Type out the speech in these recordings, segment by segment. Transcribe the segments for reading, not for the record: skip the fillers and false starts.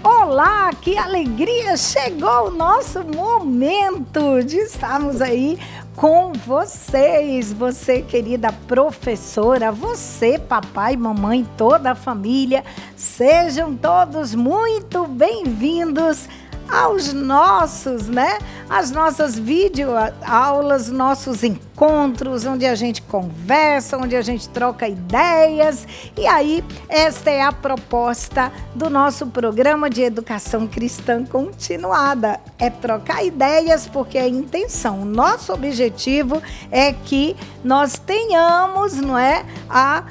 Olá, que alegria! Chegou o nosso momento de estarmos aí com vocês. Você, querida professora, você, papai, mamãe, toda a família, sejam todos muito bem-vindos aos nossos, as nossas videoaulas, nossos encontros, onde a gente conversa, onde a gente troca ideias. E aí, esta é a proposta do nosso programa de educação cristã continuada. É trocar ideias, porque a intenção, o nosso objetivo é que nós tenhamos, a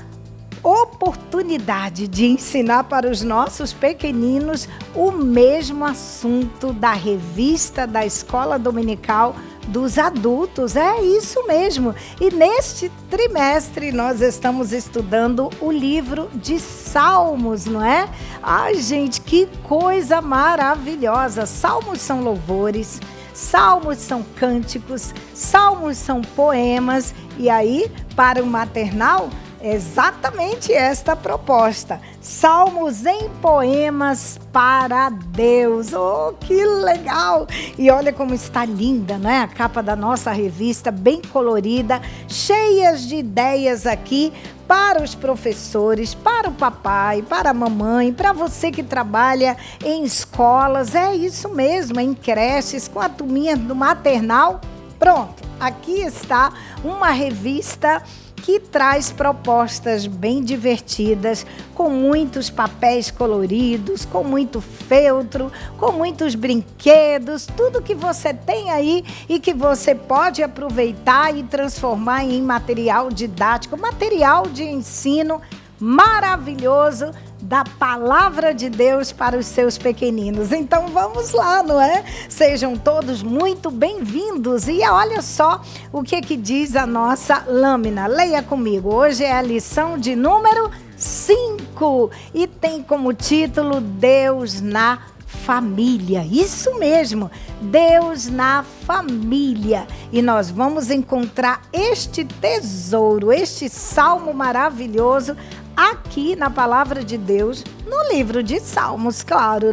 oportunidade de ensinar para os nossos pequeninos o mesmo assunto da revista da Escola Dominical dos Adultos. É isso mesmo. E neste trimestre nós estamos estudando o livro de Salmos, não é? Ai, gente, que coisa maravilhosa! Salmos são louvores, salmos são cânticos, salmos são poemas. E aí, para o maternal, exatamente esta proposta. Salmos em poemas para Deus. Oh, que legal! E olha como está linda, A capa da nossa revista, bem colorida, cheias de ideias aqui para os professores, para o papai, para a mamãe, para você que trabalha em escolas. É isso mesmo, em creches, com a turminha do maternal. Pronto, aqui está uma revista que traz propostas bem divertidas, com muitos papéis coloridos, com muito feltro, com muitos brinquedos, tudo que você tem aí e que você pode aproveitar e transformar em material didático, material de ensino maravilhoso da palavra de Deus para os seus pequeninos. Então vamos lá, Sejam todos muito bem-vindos. E olha só o que diz a nossa lâmina. Leia comigo. Hoje é a lição de número 5 e tem como título Deus na família. Isso mesmo, Deus na família. E nós vamos encontrar este tesouro, este salmo maravilhoso aqui na palavra de Deus, no livro de Salmos, claro,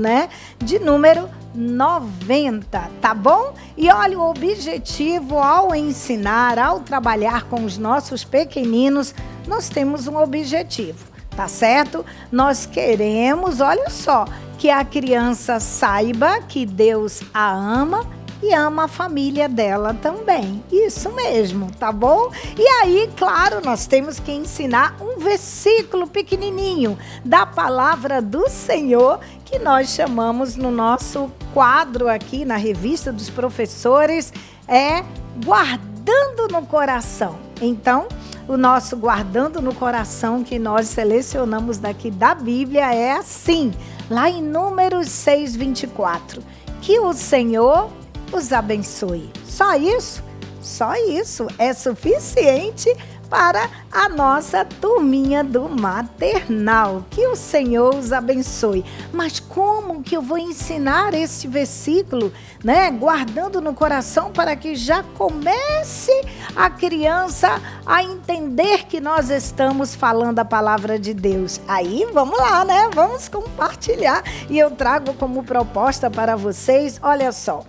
de número 90, tá bom? E olha, o objetivo ao ensinar, ao trabalhar com os nossos pequeninos, nós temos um objetivo, tá certo? Nós queremos, olha só, que a criança saiba que Deus a ama e ama a família dela também. Isso mesmo, tá bom? E aí, claro, nós temos que ensinar um versículo pequenininho da palavra do Senhor, que nós chamamos no nosso quadro aqui na revista dos professores, Guardando no Coração. Então, o nosso Guardando no Coração que nós selecionamos daqui da Bíblia é assim, lá em Números 6:24. Que o Senhor os abençoe. Só isso? Só isso é suficiente para a nossa turminha do maternal. Que o Senhor os abençoe. Mas como que eu vou ensinar esse versículo, Guardando no coração, para que já comece a criança a entender que nós estamos falando a palavra de Deus. Aí, vamos lá, Vamos compartilhar. E eu trago como proposta para vocês, olha só,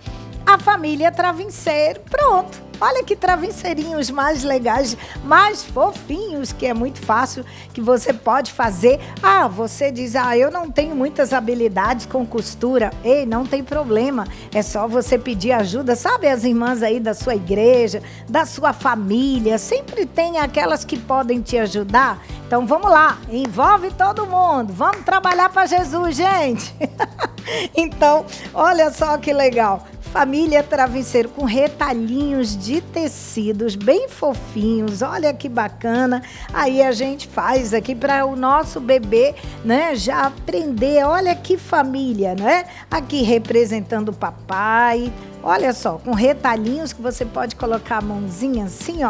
a família travesseiro. Pronto. Olha que travesseirinhos mais legais, mais fofinhos, que é muito fácil, que você pode fazer. Você diz, eu não tenho muitas habilidades com costura. Ei, não tem problema. É só você pedir ajuda. Sabe as irmãs aí da sua igreja, da sua família? Sempre tem aquelas que podem te ajudar. Então vamos lá, envolve todo mundo. Vamos trabalhar para Jesus, gente. Então, olha só que legal. Família travesseiro com retalhinhos de tecidos bem fofinhos, olha que bacana. Aí a gente faz aqui para o nosso bebê, já aprender. Olha que família, Aqui representando o papai. Olha só, com retalhinhos que você pode colocar a mãozinha assim,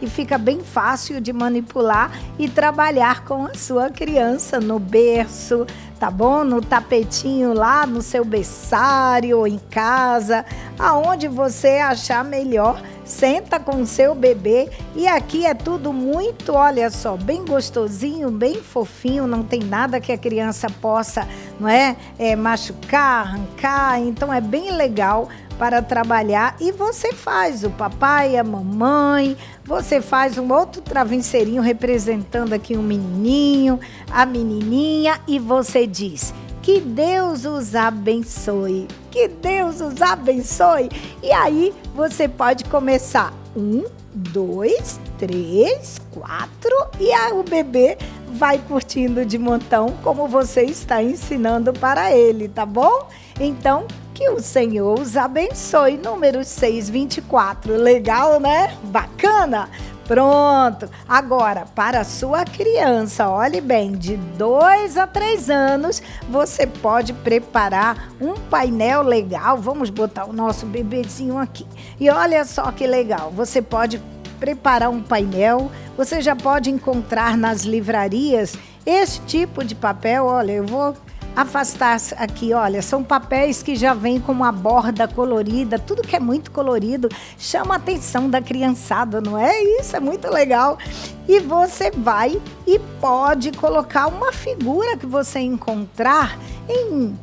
e fica bem fácil de manipular e trabalhar com a sua criança no berço, tá bom? No tapetinho lá, no seu berçário ou em casa, aonde você achar melhor. Senta com o seu bebê e aqui é tudo muito, olha só, bem gostosinho, bem fofinho, não tem nada que a criança possa não é? Machucar, arrancar, então é bem legal para trabalhar. E você faz o papai, a mamãe, você faz um outro travesseirinho representando aqui um menininho, a menininha, e você diz: que Deus os abençoe, que Deus os abençoe. E aí você pode começar 1, 2, 3, 4 e o bebê vai curtindo de montão como você está ensinando para ele, tá bom? Então, que o Senhor os abençoe. Número 624. Legal, né? Bacana? Pronto. Agora, para a sua criança, olhe bem, de 2 a 3 anos, você pode preparar um painel legal. Vamos botar o nosso bebezinho aqui. E olha só que legal. Você pode preparar um painel. Você já pode encontrar nas livrarias esse tipo de papel. Olha, eu vou afastar aqui, olha, são papéis que já vêm com uma borda colorida, tudo que é muito colorido chama a atenção da criançada, não é? Isso é muito legal. E você vai e pode colocar uma figura que você encontrar em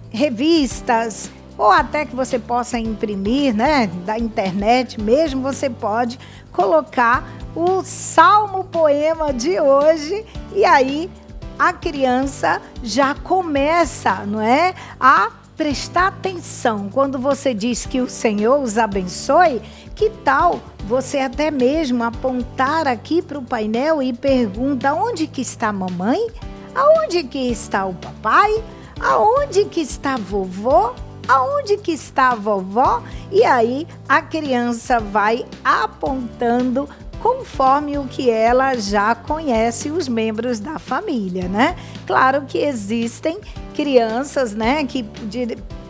revistas, ou até que você possa imprimir, né, da internet mesmo, você pode colocar o salmo poema de hoje, e aí a criança já começa, não é, a prestar atenção. Quando você diz que o Senhor os abençoe, que tal você até mesmo apontar aqui para o painel e pergunta: onde que está a mamãe? Aonde que está o papai? Aonde que está a vovô? Aonde que está a vovó? E aí a criança vai apontando conforme o que ela já conhece os membros da família, né? Claro que existem crianças, né, que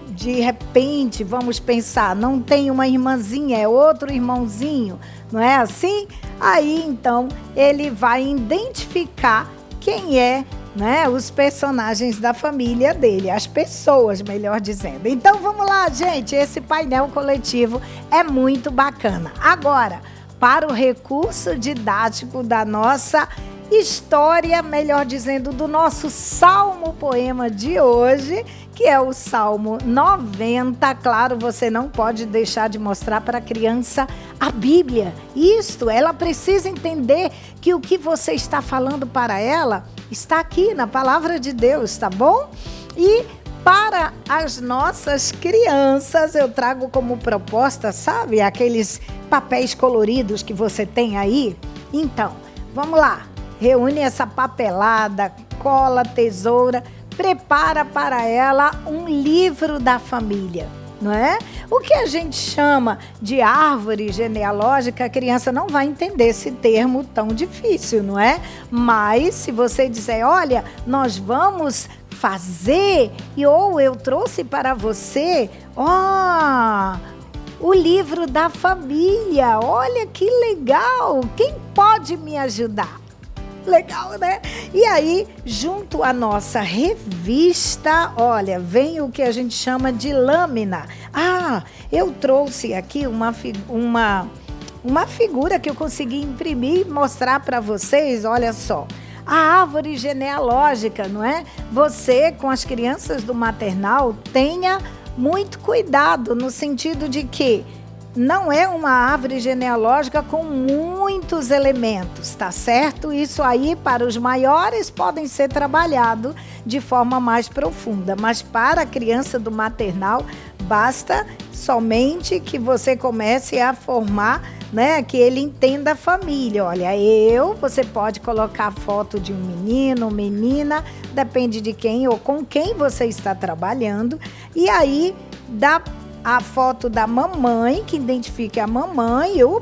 de repente, vamos pensar, não tem uma irmãzinha, é outro irmãozinho, não é assim? Aí, então, ele vai identificar quem é, né, os personagens da família dele, as pessoas, melhor dizendo. Então, vamos lá, gente, esse painel coletivo é muito bacana. Agora, para o recurso didático da nossa história, melhor dizendo, do nosso salmo poema de hoje, que é o Salmo 90. Claro, você não pode deixar de mostrar para a criança a Bíblia. Isto, ela precisa entender que o que você está falando para ela está aqui na palavra de Deus, tá bom? E para as nossas crianças, eu trago como proposta, sabe, aqueles papéis coloridos que você tem aí? Então, vamos lá. Reúne essa papelada, cola, tesoura, prepara para ela um livro da família, não é? O que a gente chama de árvore genealógica, a criança não vai entender esse termo tão difícil, não é? Mas se você disser: olha, nós vamos fazer, ou eu trouxe para você, o livro da família, olha que legal, quem pode me ajudar? Legal, né? E aí, junto à nossa revista, olha, vem o que a gente chama de lâmina. Eu trouxe aqui uma figura que eu consegui imprimir e mostrar para vocês, olha só. A árvore genealógica, não é? Você, com as crianças do maternal, tenha muito cuidado, no sentido de que não é uma árvore genealógica com muitos elementos, tá certo? Isso aí, para os maiores, podem ser trabalhado de forma mais profunda, mas para a criança do maternal, basta somente que você comece a formar, né, que ele entenda a família. Olha, você pode colocar a foto de um menino, menina, depende de quem ou com quem você está trabalhando, e aí dá a foto da mamãe, que identifique a mamãe, o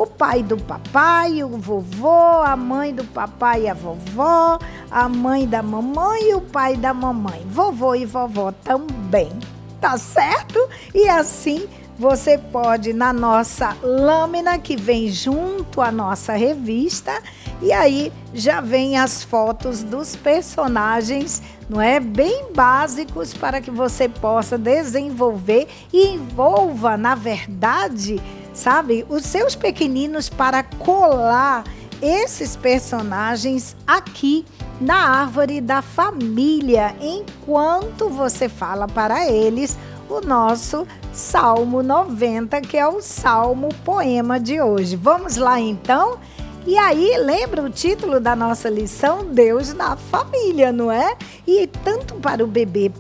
pai do papai, o vovô, a mãe do papai e a vovó, a mãe da mamãe e o pai da mamãe, vovô e vovó também, tá certo? E assim você pode, na nossa lâmina que vem junto à nossa revista, e aí já vem as fotos dos personagens, não é? Bem básicos para que você possa desenvolver e envolva, na verdade, sabe, os seus pequeninos para colar esses personagens aqui na árvore da família, enquanto você fala para eles o nosso Salmo 90, que é o Salmo Poema de hoje. Vamos lá então? E aí, lembra o título da nossa lição? Deus na família, não é? E tanto para o bebê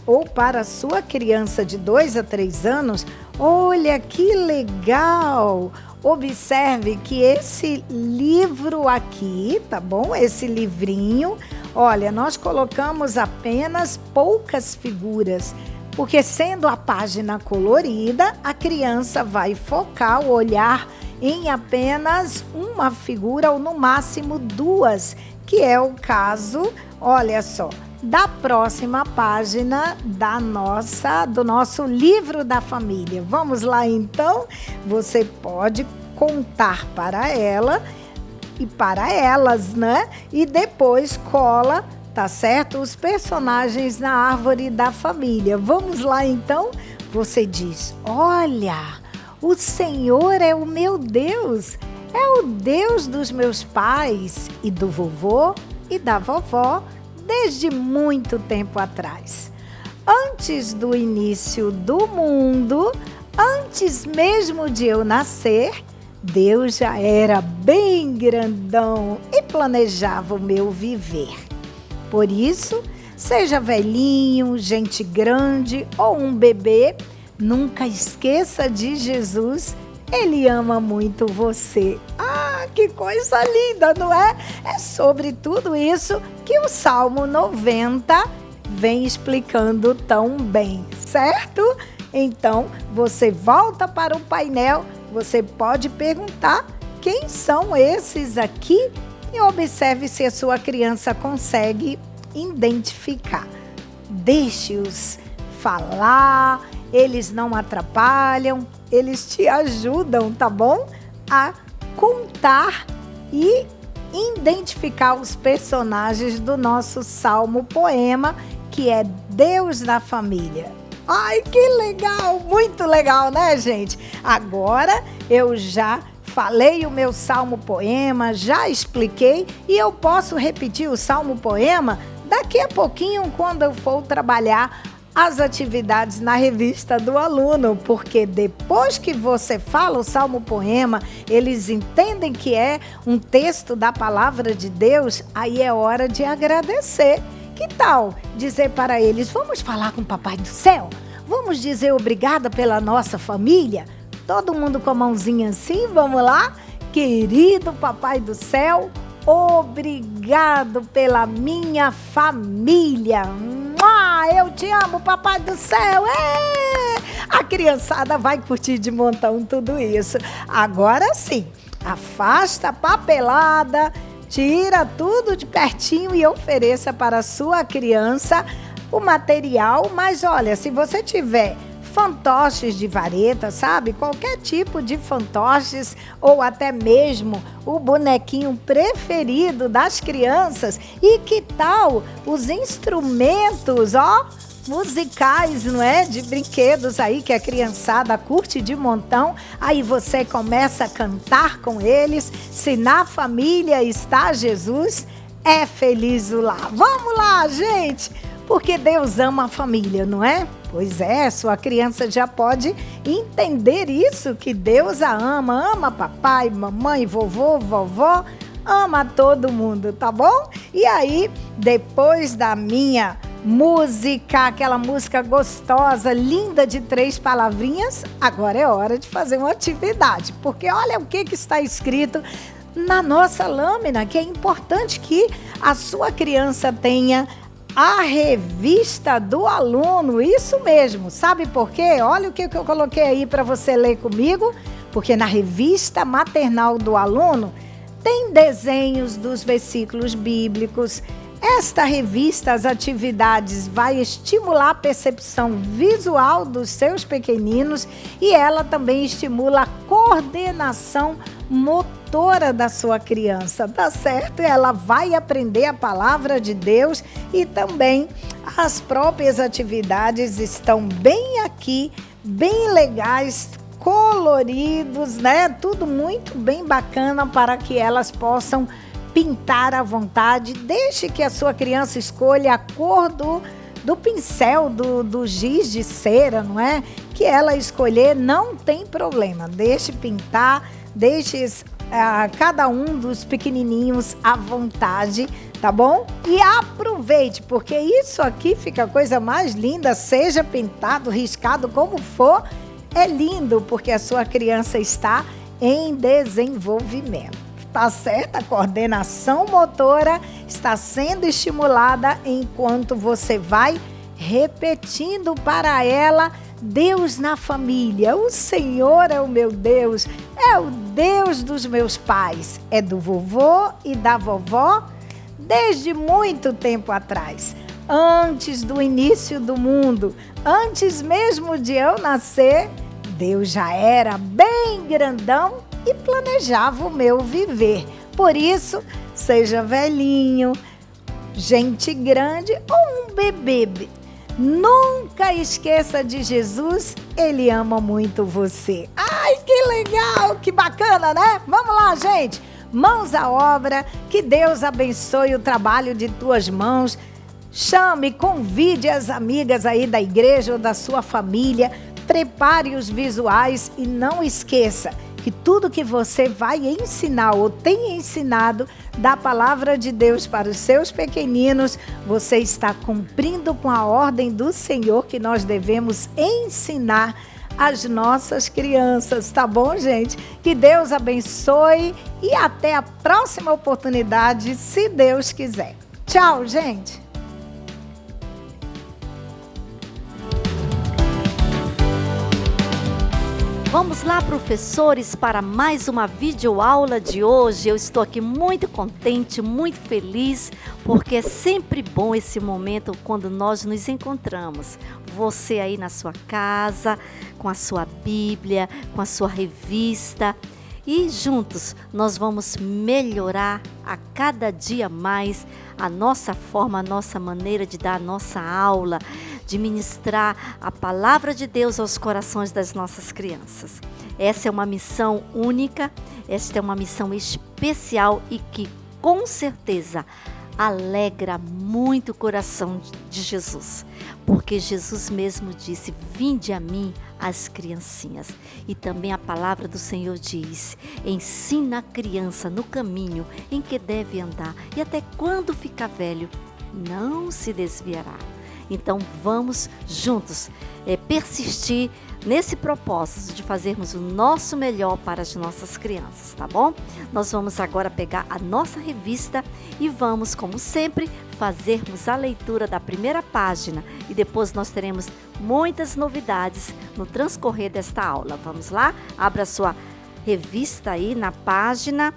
ou para a sua criança de 2 a 3 anos, olha que legal! Observe que esse livro aqui, tá bom? Esse livrinho, olha, nós colocamos apenas poucas figuras, porque sendo a página colorida, a criança vai focar o olhar em apenas uma figura ou no máximo 2, que é o caso, olha só, da próxima página do nosso livro da família. Vamos lá então? Você pode contar para ela e para elas, né? E depois cola, tá certo? Os personagens na árvore da família. Vamos lá então? Você diz: olha, o Senhor é o meu Deus, é o Deus dos meus pais e do vovô e da vovó desde muito tempo atrás. Antes do início do mundo, antes mesmo de eu nascer, Deus já era bem grandão e planejava o meu viver. Por isso, seja velhinho, gente grande ou um bebê, nunca esqueça de Jesus, Ele ama muito você. Ah, que coisa linda, não é? É sobre tudo isso que o Salmo 90 vem explicando tão bem, certo? Então, você volta para o painel, você pode perguntar quem são esses aqui e observe se a sua criança consegue identificar. Deixe-os falar. Eles não atrapalham, eles te ajudam, tá bom? A contar e identificar os personagens do nosso Salmo Poema, que é Deus na família. Ai, que legal! Muito legal, né, gente? Agora eu já falei o meu Salmo Poema, já expliquei e eu posso repetir o Salmo Poema daqui a pouquinho quando eu for trabalhar as atividades na revista do aluno, porque depois que você fala o Salmo Poema, eles entendem que é um texto da palavra de Deus, aí é hora de agradecer. Que tal dizer para eles: vamos falar com o Papai do Céu? Vamos dizer obrigada pela nossa família? Todo mundo com a mãozinha assim, vamos lá? Querido Papai do Céu, obrigado pela minha família. Eu te amo, Papai do Céu. A criançada vai curtir de montão tudo isso. Agora sim, afasta a papelada, tira tudo de pertinho e ofereça para a sua criança o material. Mas olha, se você tiver fantoches de vareta, sabe? Qualquer tipo de fantoches ou até mesmo o bonequinho preferido das crianças. E que tal os instrumentos, musicais, não é? De brinquedos aí que a criançada curte de montão. Aí você começa a cantar com eles. Se na família está Jesus, é feliz o lar. Vamos lá, gente! Porque Deus ama a família, não é? Pois é, sua criança já pode entender isso, que Deus a ama. Ama papai, mamãe, vovô, vovó, ama todo mundo, tá bom? E aí, depois da minha música, aquela música gostosa, linda de 3 palavrinhas, agora é hora de fazer uma atividade. Porque olha o que está escrito na nossa lâmina, que é importante que a sua criança tenha a revista do aluno, isso mesmo. Sabe por quê? Olha o que eu coloquei aí para você ler comigo. Porque na revista maternal do aluno tem desenhos dos versículos bíblicos. Esta revista, as atividades, vai estimular a percepção visual dos seus pequeninos e ela também estimula a coordenação motora da sua criança, tá certo? Ela vai aprender a palavra de Deus e também as próprias atividades estão bem aqui, bem legais, coloridos, né? Tudo muito bem bacana para que elas possam pintar à vontade. Deixe que a sua criança escolha a cor do pincel, do giz de cera, não é? Que ela escolher, não tem problema. Deixe pintar, deixe cada um dos pequenininhos à vontade, tá bom? E aproveite, porque isso aqui fica a coisa mais linda, seja pintado, riscado, como for, é lindo, porque a sua criança está em desenvolvimento. Tá certo? A coordenação motora está sendo estimulada enquanto você vai repetindo para ela: Deus na família. O Senhor é o meu Deus, é o Deus dos meus pais, é do vovô e da vovó desde muito tempo atrás, antes do início do mundo, antes mesmo de eu nascer. Deus já era bem grandão e planejava o meu viver. Por isso, seja velhinho, gente grande ou um bebê, nunca esqueça de Jesus, Ele ama muito você. Ai, que legal, que bacana, né? Vamos lá, gente. Mãos à obra, que Deus abençoe o trabalho de tuas mãos. Chame, convide as amigas aí da igreja ou da sua família. Prepare os visuais e não esqueça que tudo que você vai ensinar ou tem ensinado da palavra de Deus para os seus pequeninos, você está cumprindo com a ordem do Senhor que nós devemos ensinar às nossas crianças, tá bom, gente? Que Deus abençoe e até a próxima oportunidade, se Deus quiser. Tchau, gente! Vamos lá, professores, para mais uma videoaula de hoje. Eu estou aqui muito contente, muito feliz, porque é sempre bom esse momento quando nós nos encontramos. Você aí na sua casa, com a sua Bíblia, com a sua revista. E juntos nós vamos melhorar a cada dia mais a nossa forma, a nossa maneira de dar a nossa aula, de ministrar a palavra de Deus aos corações das nossas crianças. Essa é uma missão única, esta é uma missão especial e que com certeza alegra muito o coração de Jesus, porque Jesus mesmo disse: vinde a mim as criancinhas. E também a palavra do Senhor diz: ensina a criança no caminho em que deve andar, e até quando ficar velho não se desviará. Então vamos juntos persistir nesse propósito de fazermos o nosso melhor para as nossas crianças, tá bom? Nós vamos agora pegar a nossa revista e vamos, como sempre, fazermos a leitura da primeira página e depois nós teremos muitas novidades no transcorrer desta aula. Vamos lá? Abra sua revista aí na página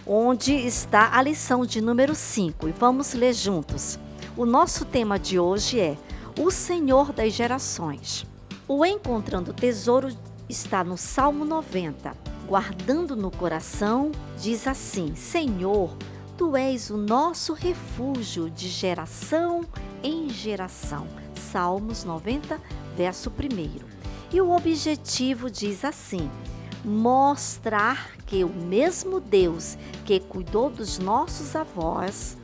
onde está a lição de número 5 e vamos ler juntos. O nosso tema de hoje é o Senhor das Gerações. O Encontrando Tesouro está no Salmo 90. Guardando no coração, diz assim: Senhor, Tu és o nosso refúgio de geração em geração. Salmos 90, verso 1. E o objetivo diz assim: mostrar que o mesmo Deus que cuidou dos nossos avós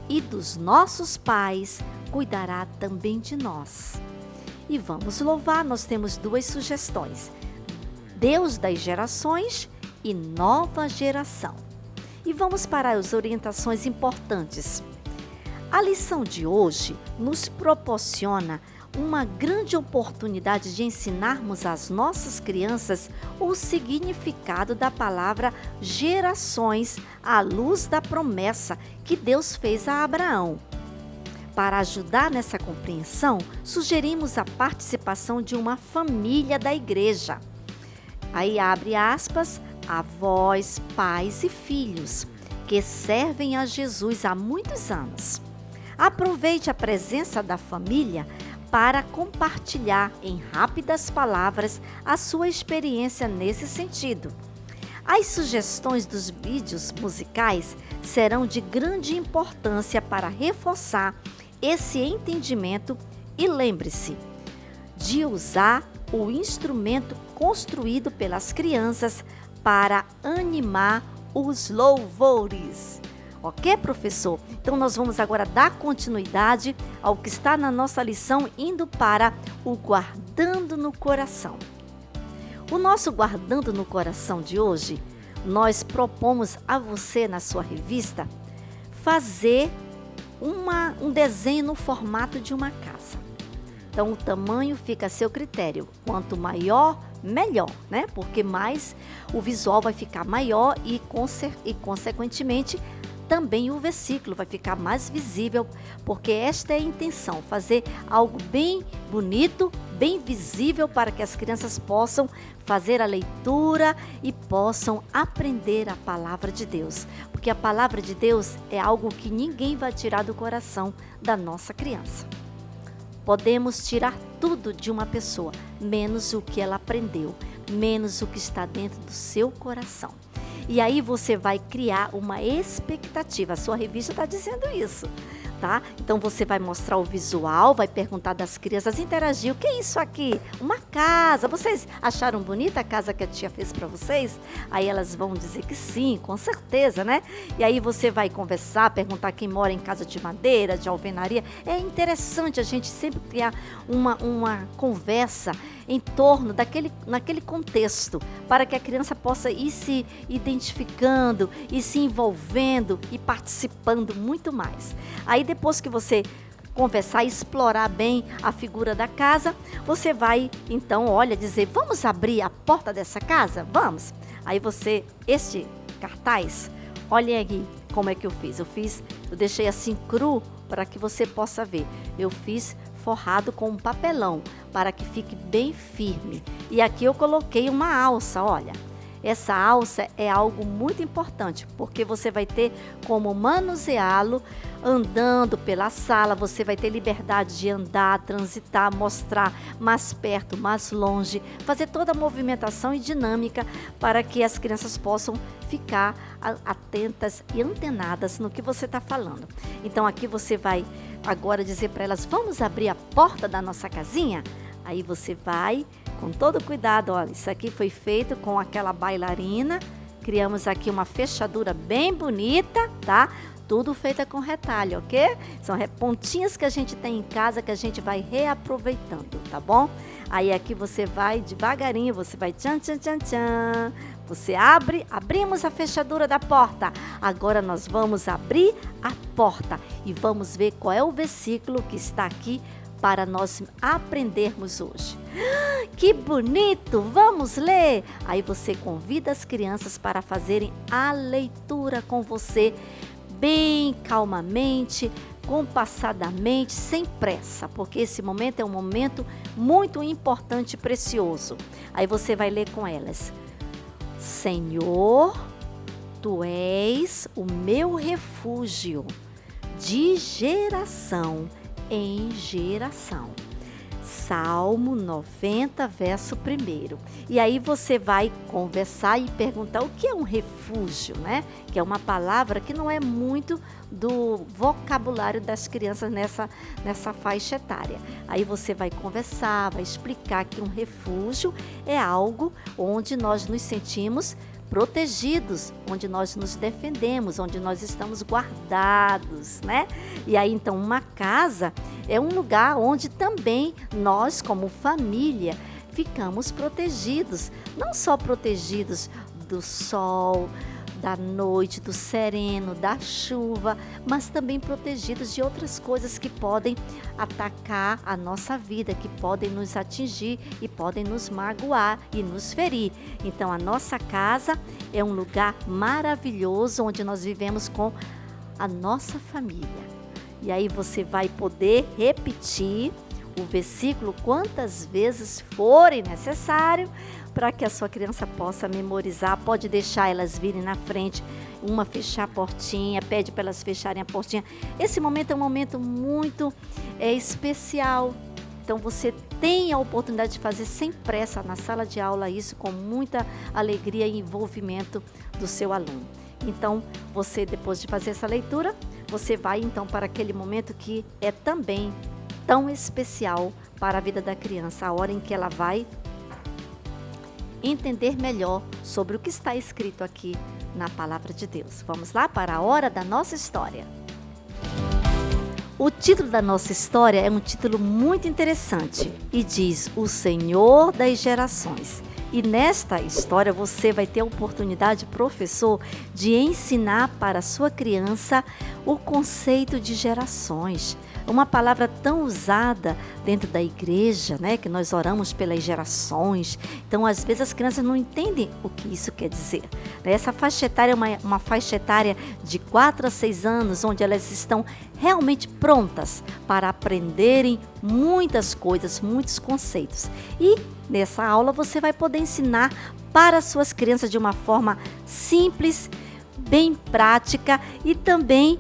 e dos nossos pais, cuidará também de nós. E vamos louvar, nós temos duas sugestões: Deus das gerações e nova geração. E vamos para as orientações importantes. A lição de hoje nos proporciona uma grande oportunidade de ensinarmos às nossas crianças o significado da palavra gerações à luz da promessa que Deus fez a Abraão. Para ajudar nessa compreensão, sugerimos a participação de uma família da igreja. Aí abre aspas, avós, pais e filhos, que servem a Jesus há muitos anos. Aproveite a presença da família para compartilhar em rápidas palavras a sua experiência nesse sentido. As sugestões dos vídeos musicais serão de grande importância para reforçar esse entendimento e lembre-se de usar o instrumento construído pelas crianças para animar os louvores. Ok, professor? Então, nós vamos agora dar continuidade ao que está na nossa lição, indo para o guardando no coração. O nosso guardando no coração de hoje, nós propomos a você, na sua revista, fazer um desenho no formato de uma casa. Então, o tamanho fica a seu critério. Quanto maior, melhor, né? Porque mais o visual vai ficar maior e consequentemente, também o versículo vai ficar mais visível, porque esta é a intenção, fazer algo bem bonito, bem visível, para que as crianças possam fazer a leitura e possam aprender a palavra de Deus. Porque a palavra de Deus é algo que ninguém vai tirar do coração da nossa criança. Podemos tirar tudo de uma pessoa, menos o que ela aprendeu, menos o que está dentro do seu coração. E aí você vai criar uma expectativa. A sua revista está dizendo isso, tá? Então você vai mostrar o visual, vai perguntar das crianças, interagir. O que é isso aqui? Uma casa. Vocês acharam bonita a casa que a tia fez para vocês? Aí elas vão dizer que sim, com certeza, né? E aí você vai conversar, perguntar quem mora em casa de madeira, de alvenaria. É interessante a gente sempre criar uma conversa em torno naquele contexto, para que a criança possa ir se identificando, e se envolvendo e participando muito mais. Aí depois que você conversar e explorar bem a figura da casa, você vai então, dizer, vamos abrir a porta dessa casa? Vamos! Aí este cartaz, olhem aqui como é que eu fiz. Eu deixei assim cru para que você possa ver. Eu fiz forrado com um papelão, para que fique bem firme. E aqui eu coloquei uma alça, olha. Essa alça é algo muito importante, porque você vai ter como manuseá-lo andando pela sala, você vai ter liberdade de andar, transitar, mostrar mais perto, mais longe, fazer toda a movimentação e dinâmica para que as crianças possam ficar atentas e antenadas no que você está falando. Então aqui você vai agora dizer para elas, vamos abrir a porta da nossa casinha? Aí você vai com todo cuidado, olha, isso aqui foi feito com aquela bailarina, criamos aqui uma fechadura bem bonita, tá? Tudo feito com retalho, ok? São pontinhas que a gente tem em casa que a gente vai reaproveitando, tá bom? Aí aqui você vai devagarinho, você vai tchan, tchan, tchan, tchan. Você abrimos a fechadura da porta. Agora nós vamos abrir a porta e vamos ver qual é o versículo que está aqui para nós aprendermos hoje. Que bonito! Vamos ler! Aí você convida as crianças para fazerem a leitura com você, bem calmamente, compassadamente, sem pressa, porque esse momento é um momento muito importante e precioso. Aí você vai ler com elas. Senhor, Tu és o meu refúgio, de geração em geração. Salmo 90, verso 1. E aí você vai conversar e perguntar o que é um refúgio, né? Que é uma palavra que não é muito do vocabulário das crianças nessa faixa etária. Aí você vai conversar, vai explicar que um refúgio é algo onde nós nos sentimos protegidos, onde nós nos defendemos, onde nós estamos guardados, né? E aí então uma casa é um lugar onde também nós, como família, ficamos protegidos, não só protegidos do sol, da noite, do sereno, da chuva, mas também protegidos de outras coisas que podem atacar a nossa vida, que podem nos atingir e podem nos magoar e nos ferir. Então a nossa casa é um lugar maravilhoso onde nós vivemos com a nossa família. E aí você vai poder repetir o versículo quantas vezes forem necessário, para que a sua criança possa memorizar. Pode deixar elas virem na frente, uma fechar a portinha, pede para elas fecharem a portinha. Esse momento é um momento muito especial. Então você tem a oportunidade de fazer sem pressa na sala de aula isso, com muita alegria e envolvimento do seu aluno. Então você, depois de fazer essa leitura, você vai então para aquele momento que é também tão especial para a vida da criança, a hora em que ela vai entender melhor sobre o que está escrito aqui na palavra de Deus. Vamos lá para a hora da nossa história. O título da nossa história é um título muito interessante e diz: O Senhor das Gerações. E nesta história você vai ter a oportunidade, professor, de ensinar para a sua criança o conceito de gerações. Uma palavra tão usada dentro da igreja, né? Que nós oramos pelas gerações. Então, às vezes, as crianças não entendem o que isso quer dizer. Essa faixa etária é uma faixa etária de 4 a 6 anos, onde elas estão realmente prontas para aprenderem muitas coisas, muitos conceitos. E nessa aula você vai poder ensinar para as suas crianças de uma forma simples, bem prática e também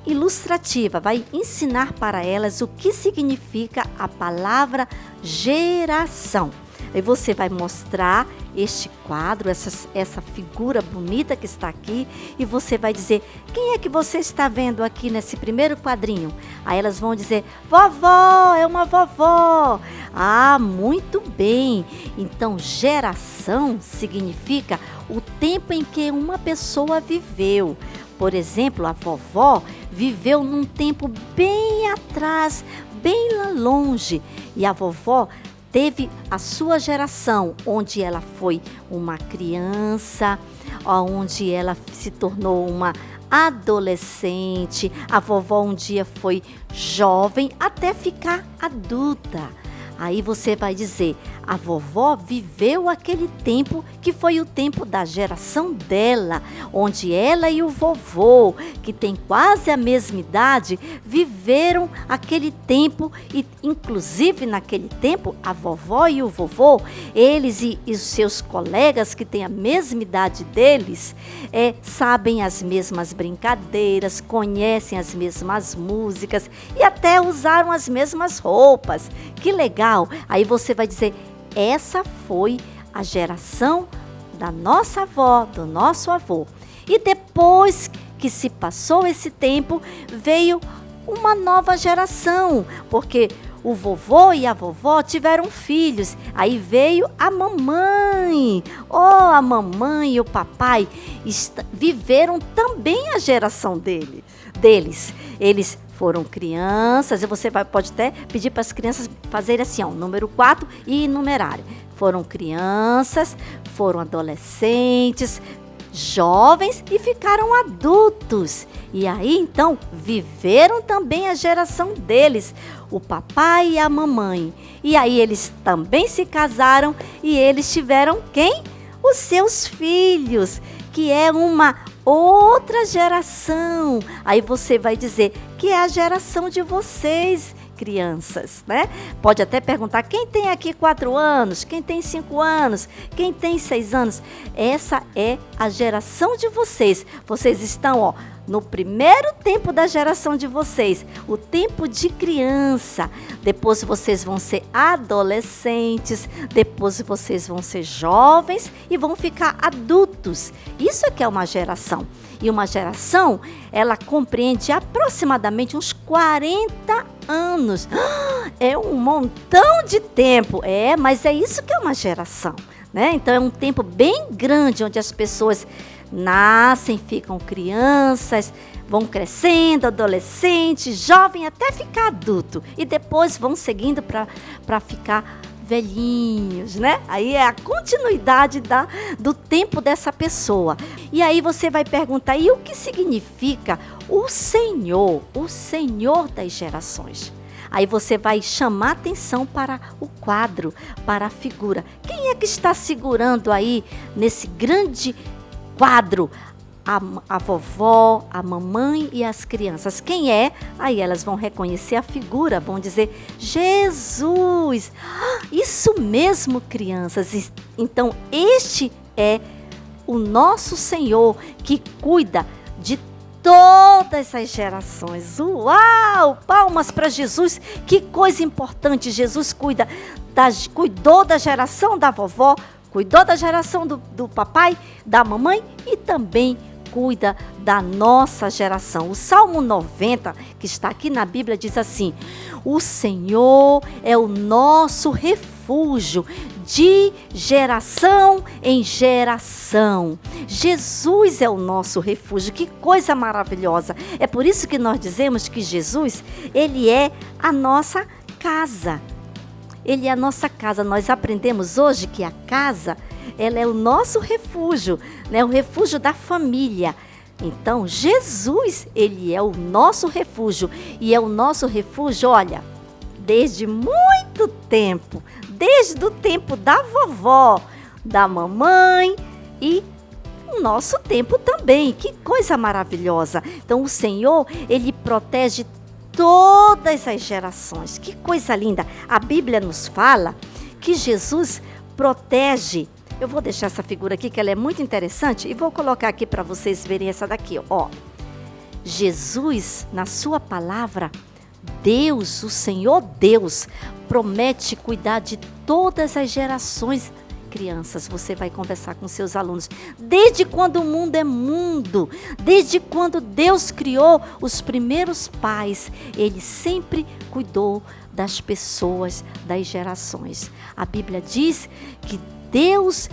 ilustrativa. Vai ensinar para elas o que significa a palavra geração. Aí você vai mostrar este quadro, essa figura bonita que está aqui, e você vai dizer: quem é que você está vendo aqui nesse primeiro quadrinho? Aí elas vão dizer: vovó, é uma vovó. Ah, muito bem. Então, geração significa o tempo em que uma pessoa viveu. Por exemplo, a vovó viveu num tempo bem atrás, bem lá longe, e a vovó teve a sua geração, onde ela foi uma criança, onde ela se tornou uma adolescente. A vovó um dia foi jovem até ficar adulta. Aí você vai dizer: a vovó viveu aquele tempo que foi o tempo da geração dela, onde ela e o vovô, que tem quase a mesma idade, viveram aquele tempo e, inclusive, naquele tempo, a vovó e o vovô, eles e os seus colegas que têm a mesma idade deles, sabem as mesmas brincadeiras, conhecem as mesmas músicas e até usaram as mesmas roupas. Que legal! Aí você vai dizer: essa foi a geração da nossa avó, do nosso avô. E depois que se passou esse tempo, veio uma nova geração, porque o vovô e a vovó tiveram filhos. Aí veio a mamãe. A mamãe e o papai viveram também a geração deles. Eles foram crianças, e você pode até pedir para as crianças fazerem assim, número 4 e numerário. Foram crianças, foram adolescentes, jovens e ficaram adultos. E aí, então, viveram também a geração deles, o papai e a mamãe. E aí eles também se casaram e eles tiveram quem? Os seus filhos, que é uma outra geração. Aí você vai dizer que é a geração de vocês, crianças, né? Pode até perguntar: quem tem aqui 4 anos? Quem tem 5 anos? Quem tem 6 anos? Essa é a geração de vocês. Vocês estão, no primeiro tempo da geração de vocês, o tempo de criança. Depois vocês vão ser adolescentes, depois vocês vão ser jovens e vão ficar adultos. Isso é que é uma geração. E uma geração, ela compreende aproximadamente uns 40 anos. É um montão de tempo. Mas é isso que é uma geração, né? Então é um tempo bem grande, onde as pessoas nascem, ficam crianças, vão crescendo, adolescentes, jovem, até ficar adulto. E depois vão seguindo para ficar velhinhos, né? Aí é a continuidade do tempo dessa pessoa. E aí você vai perguntar: e o que significa o Senhor das gerações? Aí você vai chamar atenção para o quadro, para a figura. Quem é que está segurando aí nesse grande quadro? A vovó, a mamãe e as crianças. Quem é? Aí elas vão reconhecer a figura, vão dizer: Jesus! Isso mesmo, crianças. Então, este é o nosso Senhor, que cuida de todas as gerações. Uau! Palmas para Jesus. Que coisa importante. Jesus cuidou da geração da vovó, cuidou da geração do papai, da mamãe e também cuida da nossa geração. O Salmo 90, que está aqui na Bíblia, diz assim: o Senhor é o nosso refúgio refúgio de geração em geração. Jesus é o nosso refúgio. Que coisa maravilhosa. É por isso que nós dizemos que Jesus, ele é a nossa casa. Ele é a nossa casa. Nós aprendemos hoje que a casa, ela é o nosso refúgio, né? O refúgio da família. Então, Jesus, ele é o nosso refúgio. E é o nosso refúgio, olha, desde muito tempo. Desde o tempo da vovó, da mamãe e o nosso tempo também. Que coisa maravilhosa. Então, o Senhor, ele protege todas as gerações. Que coisa linda. A Bíblia nos fala que Jesus protege. Eu vou deixar essa figura aqui, que ela é muito interessante, e vou colocar aqui para vocês verem essa daqui, ó. Jesus, na sua palavra, Deus, o Senhor Deus, promete cuidar de todas as gerações. Crianças, você vai conversar com seus alunos. Desde quando o mundo é mundo, desde quando Deus criou os primeiros pais, Ele sempre cuidou das pessoas, das gerações. A Bíblia diz que Deus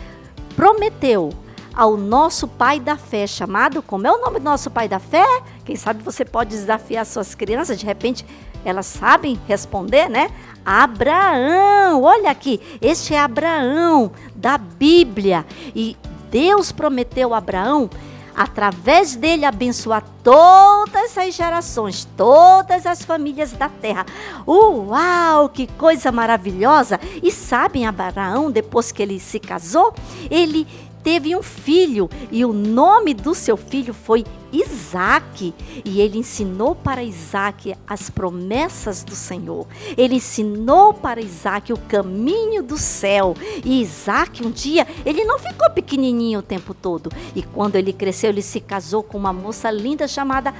prometeu ao nosso pai da fé, chamado, como é o nome do nosso pai da fé? Quem sabe você pode desafiar suas crianças, de repente elas sabem responder, né? Abraão, olha aqui, este é Abraão da Bíblia. E Deus prometeu a Abraão, através dele, abençoar todas as gerações, todas as famílias da terra. Uau, que coisa maravilhosa! E sabem, Abraão, depois que ele se casou, ele teve um filho, e o nome do seu filho foi Isaque, e ele ensinou para Isaque as promessas do Senhor. Ele ensinou para Isaque o caminho do céu. E Isaque, um dia, ele não ficou pequenininho o tempo todo. E quando ele cresceu, ele se casou com uma moça linda chamada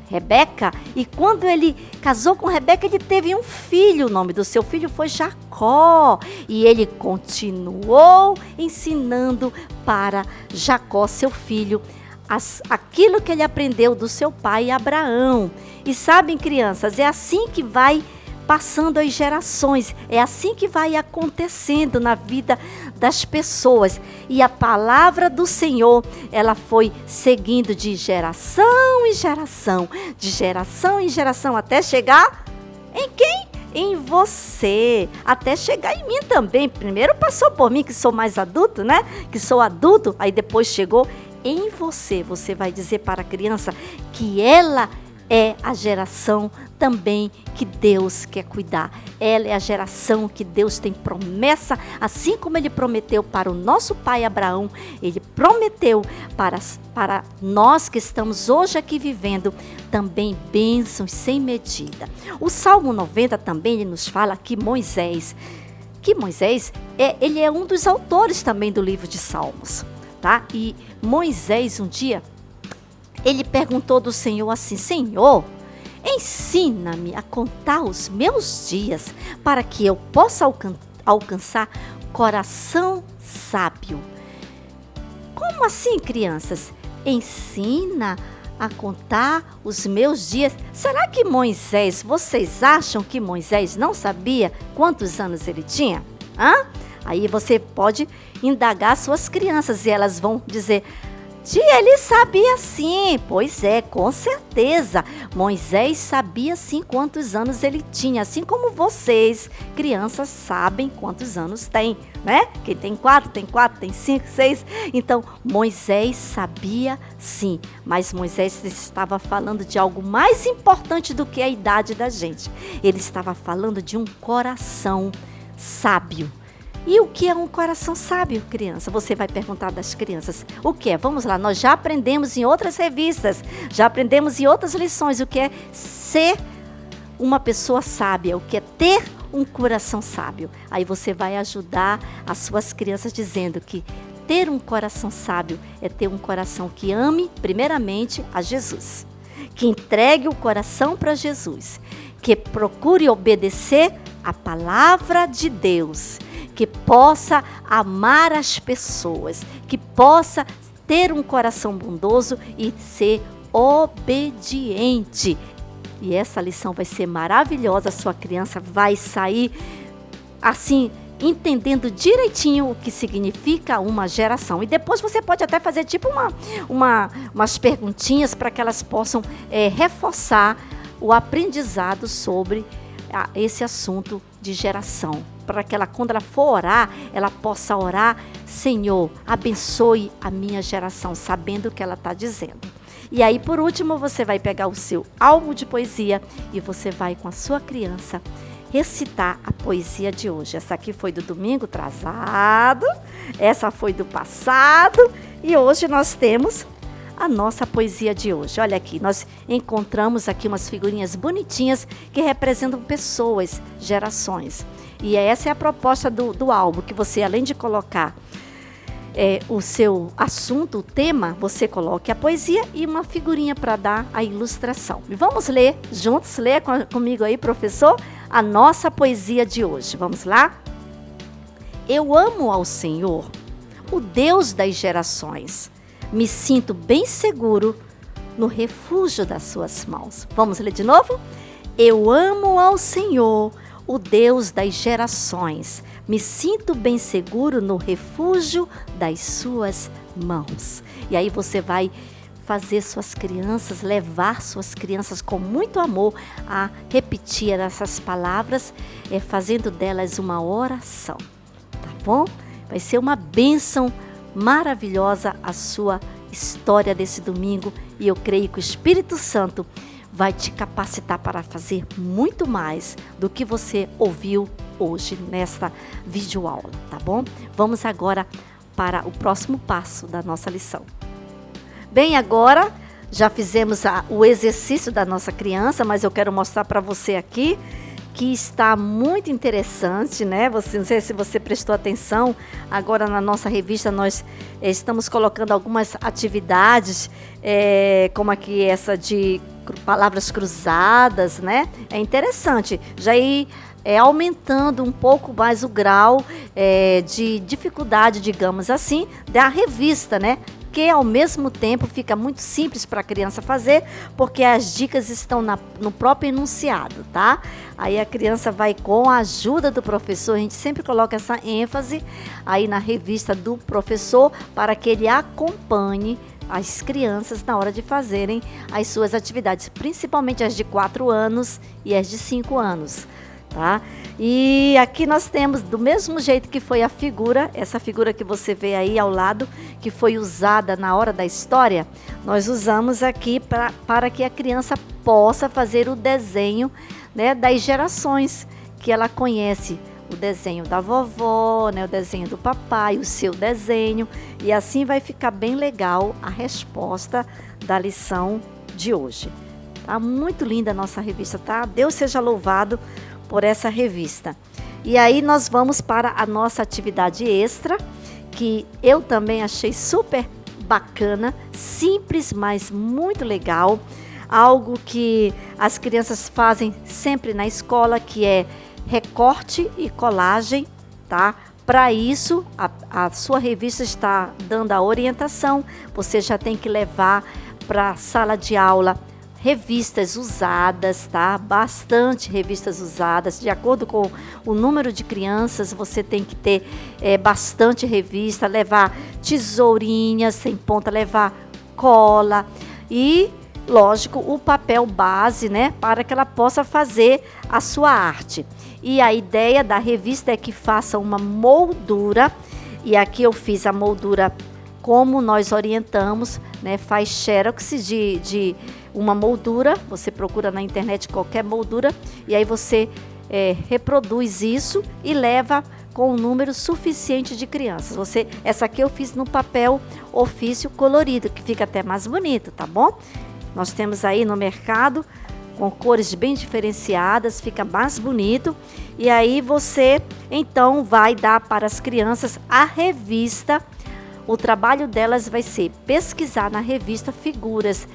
Rebeca. E quando ele casou com Rebeca, ele teve um filho. O nome do seu filho foi Jacó. E ele continuou ensinando para Jacó, seu filho, aquilo que ele aprendeu do seu pai Abraão. E sabem, crianças, é assim que vai passando as gerações, é assim que vai acontecendo na vida das pessoas. E a palavra do Senhor, ela foi seguindo de geração em geração, até chegar em quem? Em você, até chegar em mim também. Primeiro passou por mim, que sou mais adulto, né? Que sou adulto, aí depois chegou em você. Você vai dizer para a criança que ela é a geração também que Deus quer cuidar. Ela é a geração que Deus tem promessa, assim como Ele prometeu para o nosso pai Abraão, Ele prometeu para nós que estamos hoje aqui vivendo também bênçãos sem medida. O Salmo 90 também ele nos fala que Moisés, ele é um dos autores também do livro de Salmos. Tá? E Moisés, um dia, ele perguntou do Senhor assim: Senhor, ensina-me a contar os meus dias para que eu possa alcançar coração sábio. Como assim, crianças? Ensina a contar os meus dias. Será que Moisés, vocês acham que Moisés não sabia quantos anos ele tinha? Aí você pode indagar suas crianças e elas vão dizer: tia, ele sabia sim. Pois é, com certeza. Moisés sabia sim quantos anos ele tinha, assim como vocês, crianças, sabem quantos anos tem, né? Quem tem 4, tem 5, 6. Então, Moisés sabia sim, mas Moisés estava falando de algo mais importante do que a idade da gente. Ele estava falando de um coração sábio. E o que é um coração sábio, criança? Você vai perguntar das crianças. O que é? Vamos lá, nós já aprendemos em outras revistas, já aprendemos em outras lições o que é ser uma pessoa sábia, o que é ter um coração sábio. Aí você vai ajudar as suas crianças dizendo que ter um coração sábio é ter um coração que ame primeiramente a Jesus, que entregue o coração para Jesus, que procure obedecer a palavra de Deus, que possa amar as pessoas, que possa ter um coração bondoso e ser obediente. E essa lição vai ser maravilhosa, a sua criança vai sair assim, entendendo direitinho o que significa uma geração. E depois você pode até fazer tipo umas perguntinhas para que elas possam reforçar o aprendizado sobre esse assunto de geração. Para que ela, quando ela for orar, ela possa orar: Senhor, abençoe a minha geração, sabendo o que ela está dizendo. E aí, por último, você vai pegar o seu álbum de poesia e você vai, com a sua criança, recitar a poesia de hoje. Essa aqui foi do domingo atrasado, essa foi do passado, e hoje nós temos a nossa poesia de hoje. Olha aqui, nós encontramos aqui umas figurinhas bonitinhas que representam pessoas, gerações. E essa é a proposta do álbum, que você, além de colocar o seu assunto, o tema, você coloque a poesia e uma figurinha para dar a ilustração. E vamos ler juntos, ler comigo aí, professor, a nossa poesia de hoje. Vamos lá? Eu amo ao Senhor, o Deus das gerações. Me sinto bem seguro no refúgio das suas mãos. Vamos ler de novo? Eu amo ao Senhor, o Deus das gerações. Me sinto bem seguro no refúgio das suas mãos. E aí você vai fazer suas crianças, levar suas crianças com muito amor a repetir essas palavras, fazendo delas uma oração. Tá bom? Vai ser uma bênção maravilhosa a sua história desse domingo, e eu creio que o Espírito Santo vai te capacitar para fazer muito mais do que você ouviu hoje nesta videoaula, tá bom? Vamos agora para o próximo passo da nossa lição. Bem, agora já fizemos o exercício da nossa criança, mas eu quero mostrar para você aqui que está muito interessante, né? Não sei se você prestou atenção, agora na nossa revista nós estamos colocando algumas atividades, como aqui essa de palavras cruzadas, né? É interessante, já ir aumentando um pouco mais o grau de dificuldade, digamos assim, da revista, né? Que ao mesmo tempo fica muito simples para a criança fazer, porque as dicas estão no próprio enunciado, tá? Aí a criança vai, com a ajuda do professor, a gente sempre coloca essa ênfase aí na revista do professor, para que ele acompanhe as crianças na hora de fazerem as suas atividades, principalmente as de 4 anos e as de 5 anos. Tá? E aqui nós temos, do mesmo jeito que foi a figura, essa figura que você vê aí ao lado, que foi usada na hora da história, nós usamos aqui para que a criança possa fazer o desenho, né, das gerações que ela conhece. O desenho da vovó, né, o desenho do papai, o seu desenho, e assim vai ficar bem legal a resposta da lição de hoje. Tá muito linda a nossa revista, tá? Deus seja louvado por essa revista. E aí nós vamos para a nossa atividade extra, que eu também achei super bacana, simples, mas muito legal, algo que as crianças fazem sempre na escola, que é recorte e colagem, tá? Para isso, a sua revista está dando a orientação, você já tem que levar para a sala de aula revistas usadas, tá? Bastante revistas usadas. De acordo com o número de crianças, você tem que ter bastante revista, levar tesourinhas sem ponta, levar cola e, lógico, o papel base, né? Para que ela possa fazer a sua arte. E a ideia da revista é que faça uma moldura, e aqui eu fiz a moldura como nós orientamos, né? Faz xerox de uma moldura, você procura na internet qualquer moldura, e aí você reproduz isso e leva com um número suficiente de crianças. Essa aqui eu fiz no papel ofício colorido, que fica até mais bonito, tá bom? Nós temos aí no mercado com cores bem diferenciadas, fica mais bonito. E aí você então vai dar para as crianças a revista. O trabalho delas vai ser pesquisar na revista figuras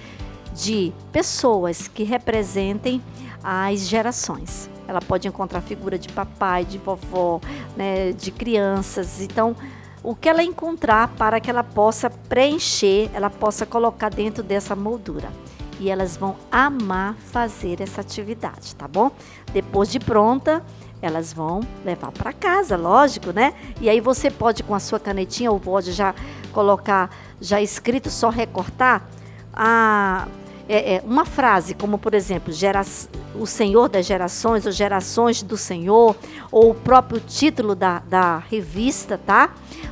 de pessoas que representem as gerações. Ela pode encontrar figura de papai, de vovó, né, de crianças. Então, o que ela encontrar, para que ela possa preencher, ela possa colocar dentro dessa moldura. E elas vão amar fazer essa atividade, tá bom? Depois de pronta, elas vão levar para casa, lógico, né? E aí você pode, com a sua canetinha, ou pode já colocar, já escrito, só recortar, uma frase, como por exemplo, o Senhor das gerações, ou gerações do Senhor, ou o próprio título da revista, tá?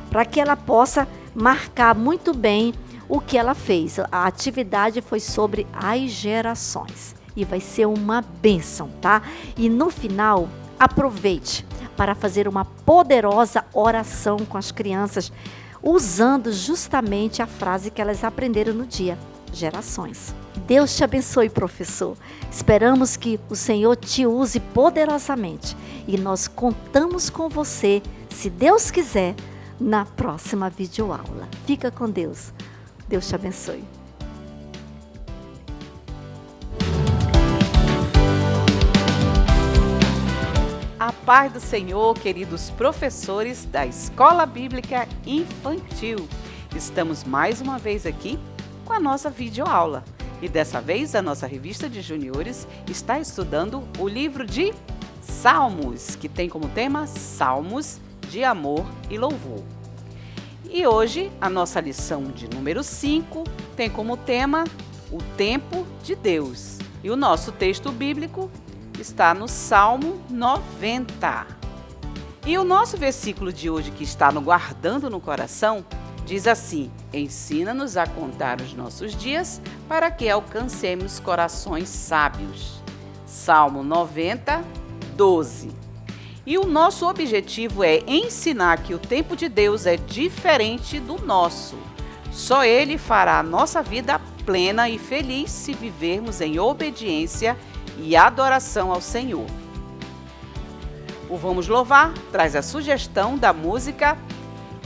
Para que ela possa marcar muito bem o que ela fez. A atividade foi sobre as gerações e vai ser uma bênção, tá? E no final, aproveite para fazer uma poderosa oração com as crianças, usando justamente a frase que elas aprenderam no dia, gerações. Deus te abençoe, professor. Esperamos que o Senhor te use poderosamente e nós contamos com você, se Deus quiser, na próxima videoaula. Fica com Deus. Deus te abençoe. A paz do Senhor, queridos professores da Escola Bíblica Infantil. Estamos mais uma vez aqui com a nossa videoaula. E dessa vez a nossa revista de juniores está estudando o livro de Salmos, que tem como tema Salmos de Amor e Louvor. E hoje a nossa lição de número 5 tem como tema o tempo de Deus. E o nosso texto bíblico está no Salmo 90. E o nosso versículo de hoje, que está no Guardando no Coração, diz assim: ensina-nos a contar os nossos dias para que alcancemos corações sábios. Salmo 90, 12. E o nosso objetivo é ensinar que o tempo de Deus é diferente do nosso. Só Ele fará a nossa vida plena e feliz se vivermos em obediência e adoração ao Senhor. O Vamos Louvar traz a sugestão da música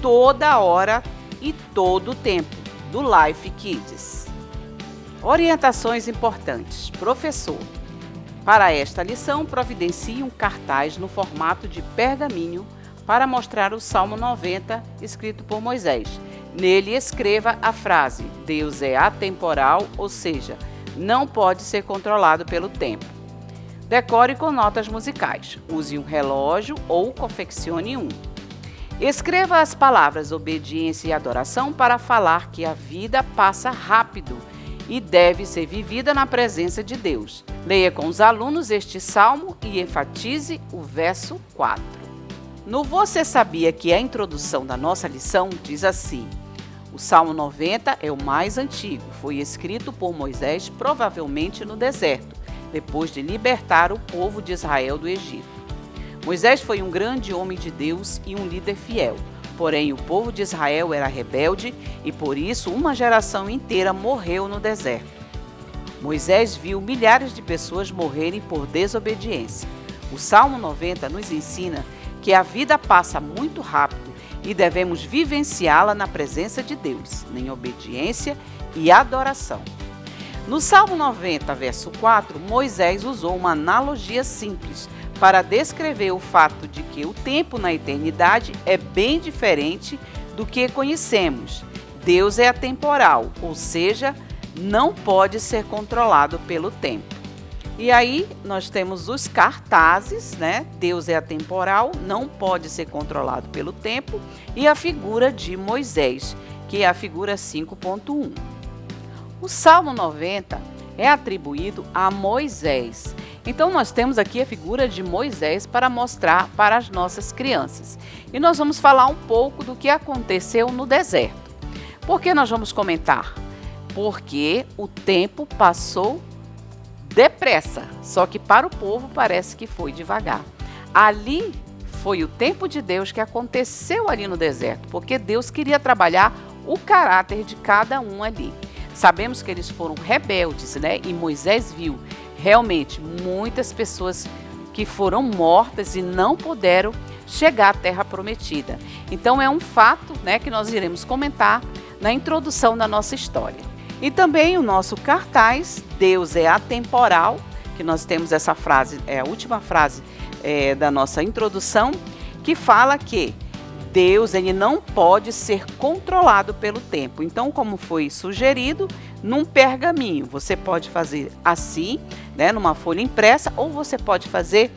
Toda Hora e Todo o Tempo, do Life Kids. Orientações importantes. Professor, para esta lição, providencie um cartaz no formato de pergaminho para mostrar o Salmo 90, escrito por Moisés. Nele escreva a frase: Deus é atemporal, ou seja, não pode ser controlado pelo tempo. Decore com notas musicais. Use um relógio ou confeccione um. Escreva as palavras obediência e adoração para falar que a vida passa rápido e deve ser vivida na presença de Deus. Leia com os alunos este salmo e enfatize o verso 4. No Você Sabia Que? A introdução da nossa lição diz assim: o Salmo 90 é o mais antigo, foi escrito por Moisés provavelmente no deserto, depois de libertar o povo de Israel do Egito. Moisés foi um grande homem de Deus e um líder fiel. Porém, o povo de Israel era rebelde e, por isso, uma geração inteira morreu no deserto. Moisés viu milhares de pessoas morrerem por desobediência. O Salmo 90 nos ensina que a vida passa muito rápido e devemos vivenciá-la na presença de Deus, em obediência e adoração. No Salmo 90, verso 4, Moisés usou uma analogia simples para descrever o fato de que o tempo na eternidade é bem diferente do que conhecemos. Deus é atemporal, ou seja, não pode ser controlado pelo tempo. E aí nós temos os cartazes, né? Deus é atemporal, não pode ser controlado pelo tempo, e a figura de Moisés, que é a figura 5.1. O Salmo 90 é atribuído a Moisés. Então nós temos aqui a figura de Moisés para mostrar para as nossas crianças. E nós vamos falar um pouco do que aconteceu no deserto. Por que nós vamos comentar? Porque o tempo passou depressa, só que para o povo parece que foi devagar. Ali foi o tempo de Deus que aconteceu ali no deserto, porque Deus queria trabalhar o caráter de cada um ali. Sabemos que eles foram rebeldes, né? E Moisés viu realmente muitas pessoas que foram mortas e não puderam chegar à terra prometida. Então é um fato, né, que nós iremos comentar na introdução da nossa história. E também o nosso cartaz, Deus é atemporal, que nós temos essa frase, é a última frase da nossa introdução, que fala que Deus, ele não pode ser controlado pelo tempo. Então, como foi sugerido, num pergaminho, você pode fazer assim, né, numa folha impressa, ou você pode fazer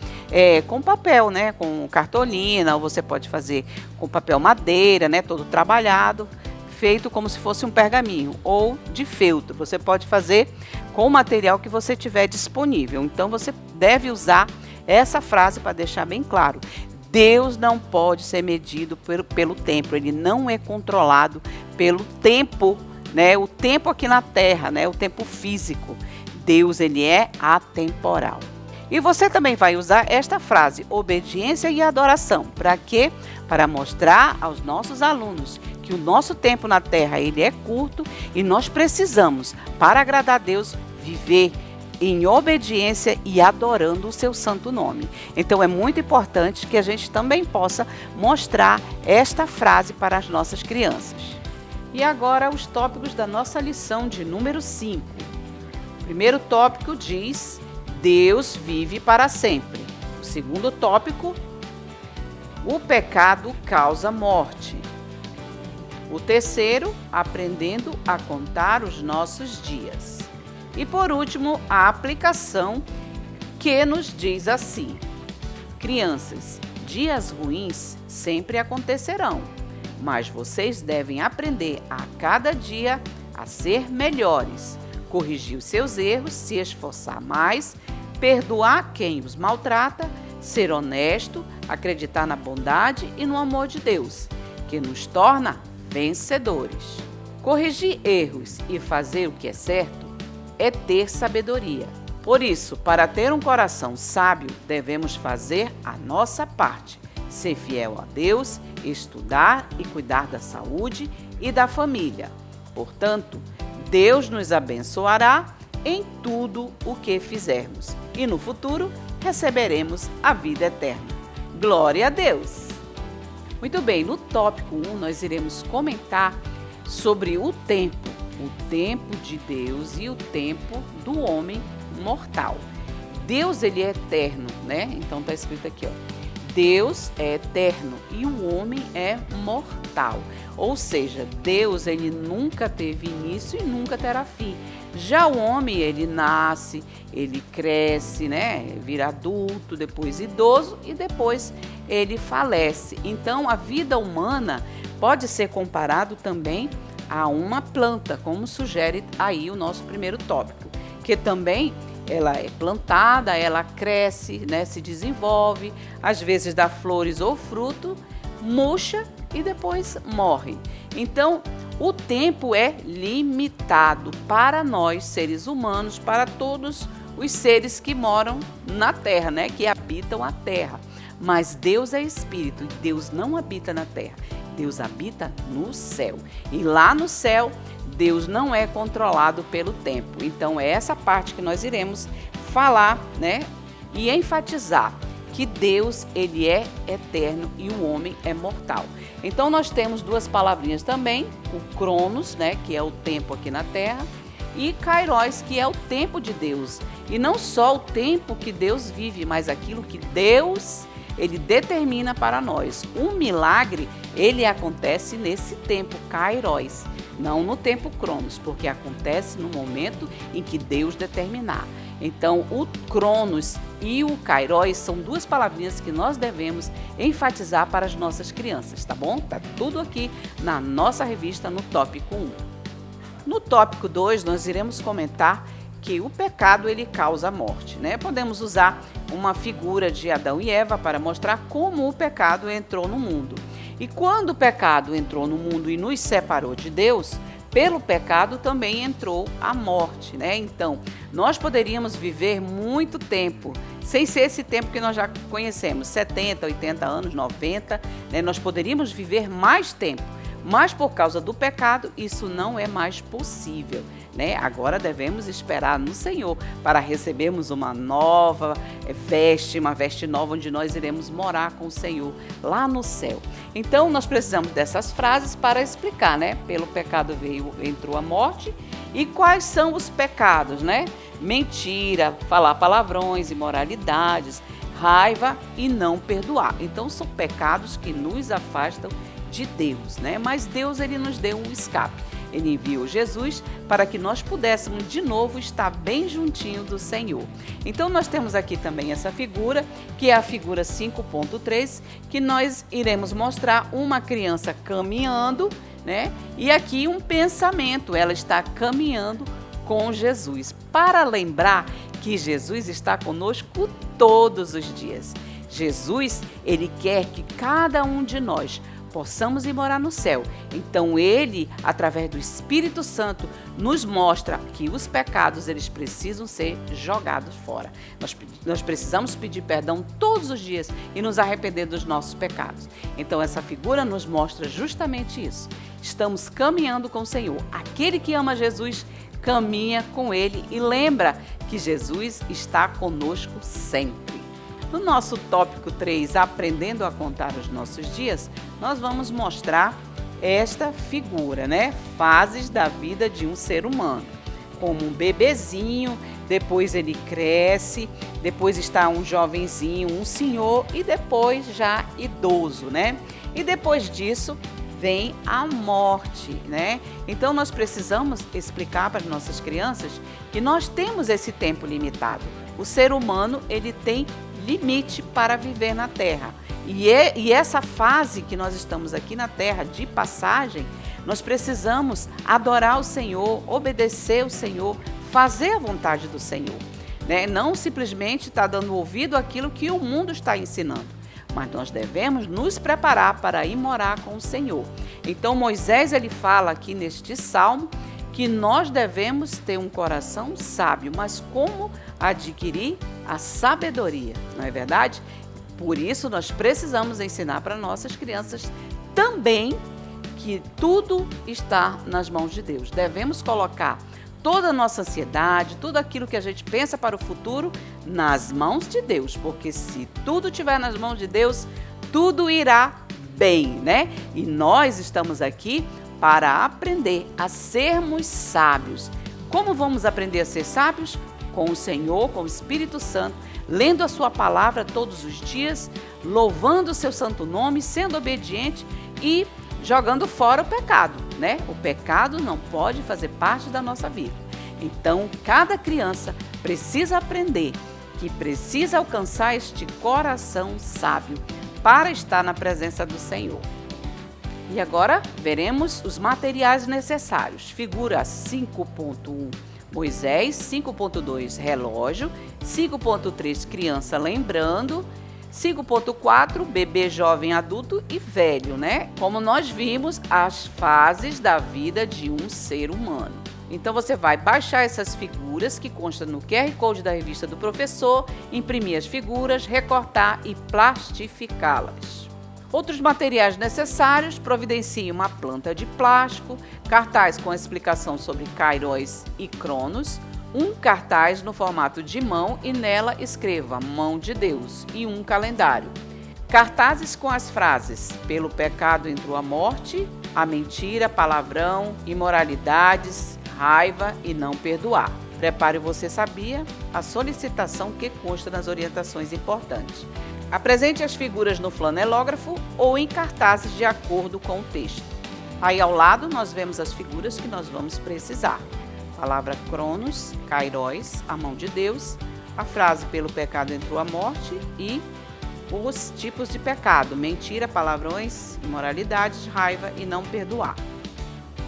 com papel, né, com cartolina, ou você pode fazer com papel madeira, né, todo trabalhado, feito como se fosse um pergaminho, ou de feltro. Você pode fazer com o material que você tiver disponível. Então, você deve usar essa frase para deixar bem claro. Deus não pode ser medido pelo tempo, ele não é controlado pelo tempo, né? O tempo aqui na Terra, né? O tempo físico. Deus, ele é atemporal. E você também vai usar esta frase, obediência e adoração. Para quê? Para mostrar aos nossos alunos que o nosso tempo na Terra, ele é curto e nós precisamos, para agradar a Deus, viver em obediência e adorando o seu santo nome. Então é muito importante que a gente também possa mostrar esta frase para as nossas crianças. E agora os tópicos da nossa lição de número 5. O primeiro tópico diz: Deus vive para sempre. O segundo tópico: o pecado causa morte. O terceiro: aprendendo a contar os nossos dias. E por último, a aplicação, que nos diz assim: crianças, dias ruins sempre acontecerão, mas vocês devem aprender a cada dia a ser melhores, corrigir os seus erros, se esforçar mais, perdoar quem os maltrata, ser honesto, acreditar na bondade e no amor de Deus, que nos torna vencedores. Corrigir erros e fazer o que é certo é ter sabedoria. Por isso, para ter um coração sábio, devemos fazer a nossa parte, ser fiel a Deus, estudar e cuidar da saúde e da família. Portanto, Deus nos abençoará em tudo o que fizermos e no futuro receberemos a vida eterna. Glória a Deus! Muito bem, no tópico 1 nós iremos comentar sobre o tempo de Deus e o tempo do homem mortal. Deus, ele é eterno, né? Então está escrito aqui, ó. Deus é eterno e o homem é mortal. Ou seja, Deus, ele nunca teve início e nunca terá fim. Já o homem, ele nasce, ele cresce, né? Vira adulto, depois idoso e depois ele falece. Então, a vida humana pode ser comparado também a uma planta, como sugere aí o nosso primeiro tópico, que também ela é plantada, ela cresce, né, se desenvolve, às vezes dá flores ou fruto, murcha e depois morre. Então, o tempo é limitado para nós, seres humanos, para todos os seres que moram na Terra, né, que habitam a Terra. Mas Deus é espírito e Deus não habita na Terra. Deus habita no céu. E lá no céu, Deus não é controlado pelo tempo. Então, é essa parte que nós iremos falar, né? E enfatizar que Deus, ele é eterno e o homem é mortal. Então, nós temos duas palavrinhas também, o Cronos, né? Que é o tempo aqui na Terra, e Kairos, que é o tempo de Deus. E não só o tempo que Deus vive, mas aquilo que Deus, ele determina para nós. Um milagre, ele acontece nesse tempo, Kairos, não no tempo Cronos, porque acontece no momento em que Deus determinar. Então, o Cronos e o Kairos são duas palavrinhas que nós devemos enfatizar para as nossas crianças, tá bom? Tá tudo aqui na nossa revista no tópico 1. No tópico 2, nós iremos comentar que o pecado, ele causa morte, né? Podemos usar uma figura de Adão e Eva para mostrar como o pecado entrou no mundo. E quando o pecado entrou no mundo e nos separou de Deus, pelo pecado também entrou a morte, né? Então, nós poderíamos viver muito tempo, sem ser esse tempo que nós já conhecemos, 70, 80 anos, 90, né? Nós poderíamos viver mais tempo, mas por causa do pecado, isso não é mais possível, né? Agora devemos esperar no Senhor para recebermos uma nova veste, uma veste nova onde nós iremos morar com o Senhor lá no céu. Então, nós precisamos dessas frases para explicar, né? Pelo pecado entrou a morte. E quais são os pecados, né? Mentira, falar palavrões, imoralidades, raiva e não perdoar. Então são pecados que nos afastam de Deus, né? Mas Deus, ele nos deu um escape. Ele enviou Jesus para que nós pudéssemos de novo estar bem juntinho do Senhor. Então nós temos aqui também essa figura, que é a figura 5.3, que nós iremos mostrar uma criança caminhando, né? E aqui um pensamento, ela está caminhando com Jesus, para lembrar que Jesus está conosco todos os dias. Jesus, ele quer que cada um de nós possamos ir morar no céu. Então ele, através do Espírito Santo, nos mostra que os pecados, eles precisam ser jogados fora. Nós precisamos pedir perdão todos os dias e nos arrepender dos nossos pecados. Então essa figura nos mostra justamente isso. Estamos caminhando com o Senhor. Aquele que ama Jesus caminha com ele e lembra que Jesus está conosco sempre. No nosso tópico 3, aprendendo a contar os nossos dias, nós vamos mostrar esta figura, né? Fases da vida de um ser humano. Como um bebezinho, depois ele cresce, depois está um jovenzinho, um senhor e depois já idoso, né? E depois disso vem a morte, né? Então nós precisamos explicar para as nossas crianças que nós temos esse tempo limitado. O ser humano, ele tem limite para viver na Terra. E essa fase que nós estamos aqui na Terra de passagem, nós precisamos adorar o Senhor, obedecer o Senhor, fazer a vontade do Senhor, né? Não simplesmente estar dando ouvido àquilo que o mundo está ensinando, mas nós devemos nos preparar para ir morar com o Senhor. Então Moisés, ele fala aqui neste salmo que nós devemos ter um coração sábio, mas como adquirir a sabedoria, não é verdade? Por isso nós precisamos ensinar para nossas crianças também que tudo está nas mãos de Deus. Devemos colocar toda a nossa ansiedade, tudo aquilo que a gente pensa para o futuro nas mãos de Deus, porque se tudo estiver nas mãos de Deus, tudo irá bem, né? E nós estamos aqui para aprender a sermos sábios. Como vamos aprender a ser sábios? Com o Senhor, com o Espírito Santo, lendo a sua palavra todos os dias, louvando o seu santo nome, sendo obediente e jogando fora o pecado, né? O pecado não pode fazer parte da nossa vida. Então, cada criança precisa aprender que precisa alcançar este coração sábio para estar na presença do Senhor. E agora veremos os materiais necessários. Figura 5.1, Moisés, 5.2, relógio, 5.3, criança lembrando, 5.4, bebê, jovem, adulto e velho, né? Como nós vimos, as fases da vida de um ser humano. Então você vai baixar essas figuras que constam no QR Code da revista do professor, imprimir as figuras, recortar e plastificá-las. Outros materiais necessários: providencie uma planta de plástico, cartaz com explicação sobre Kairos e Cronos, um cartaz no formato de mão e nela escreva Mão de Deus e um calendário. Cartazes com as frases: pelo pecado entrou a morte, a mentira, palavrão, imoralidades, raiva e não perdoar. Prepare o Você Sabia, a solicitação que consta nas orientações importantes. Apresente as figuras no flanelógrafo ou em cartazes de acordo com o texto. Aí ao lado nós vemos as figuras que nós vamos precisar. A palavra Cronos, Kairos, a mão de Deus, a frase pelo pecado entrou a morte e os tipos de pecado: mentira, palavrões, imoralidades, raiva e não perdoar.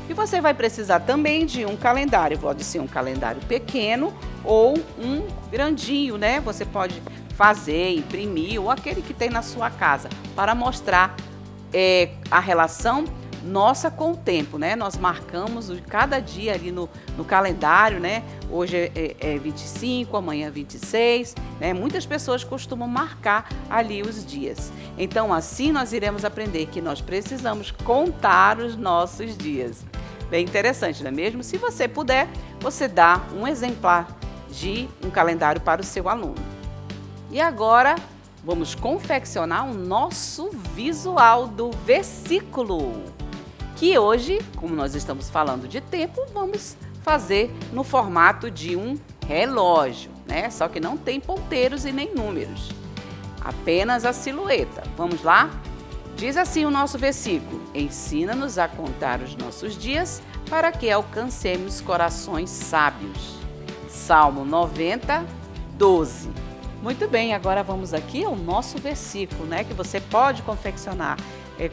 E você vai precisar também de um calendário, pode ser um calendário pequeno ou um grandinho, né? Você pode fazer, imprimir ou aquele que tem na sua casa para mostrar a relação nossa com o tempo, né? Nós marcamos cada dia ali no calendário, né? Hoje é 25, amanhã é 26, né? Muitas pessoas costumam marcar ali os dias. Então, assim nós iremos aprender que nós precisamos contar os nossos dias. Bem interessante, não é mesmo? Se você puder, você dá um exemplar de um calendário para o seu aluno. E agora, vamos confeccionar o nosso visual do versículo, que hoje, como nós estamos falando de tempo, vamos fazer no formato de um relógio, né? Só que não tem ponteiros e nem números. apenas a silhueta. Vamos lá? Diz assim o nosso versículo: ensina-nos a contar os nossos dias para que alcancemos corações sábios. Salmo 90, 12. Muito bem, agora vamos aqui ao nosso versículo, né? Que você pode confeccionar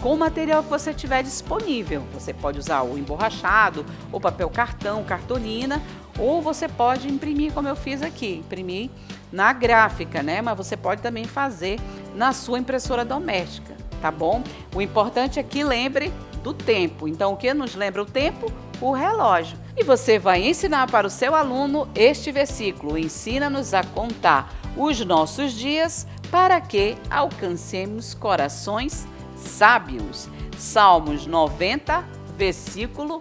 com o material que você tiver disponível. Você pode usar o emborrachado, o papel cartão, cartolina, ou você pode imprimir como eu fiz aqui, imprimir na gráfica, né? Mas você pode também fazer na sua impressora doméstica. Tá bom? O importante é que lembre do tempo. Então, o que nos lembra o tempo? O relógio. E você vai ensinar para o seu aluno este versículo: ensina-nos a contar os nossos dias para que alcancemos corações sábios. Salmos 90, versículo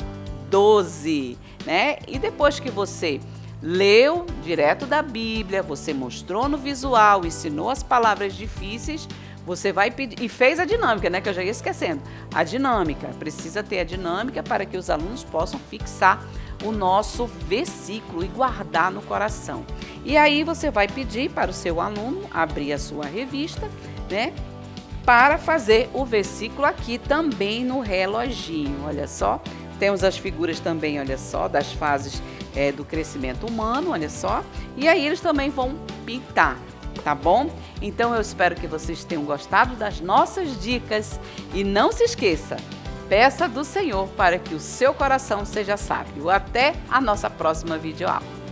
12, né? E depois que você leu direto da Bíblia, você mostrou no visual, ensinou as palavras difíceis, você vai pedir, e fez a dinâmica, né, que eu já ia esquecendo. A dinâmica, precisa ter a dinâmica para que os alunos possam fixar o nosso versículo e guardar no coração. E aí você vai pedir para o seu aluno abrir a sua revista, né, para fazer o versículo aqui também no reloginho. Olha só, temos as figuras também, olha só, das fases do crescimento humano, olha só. E aí eles também vão pintar. Tá bom? Então eu espero que vocês tenham gostado das nossas dicas e não se esqueça, peça do Senhor para que o seu coração seja sábio. Até a nossa próxima videoaula.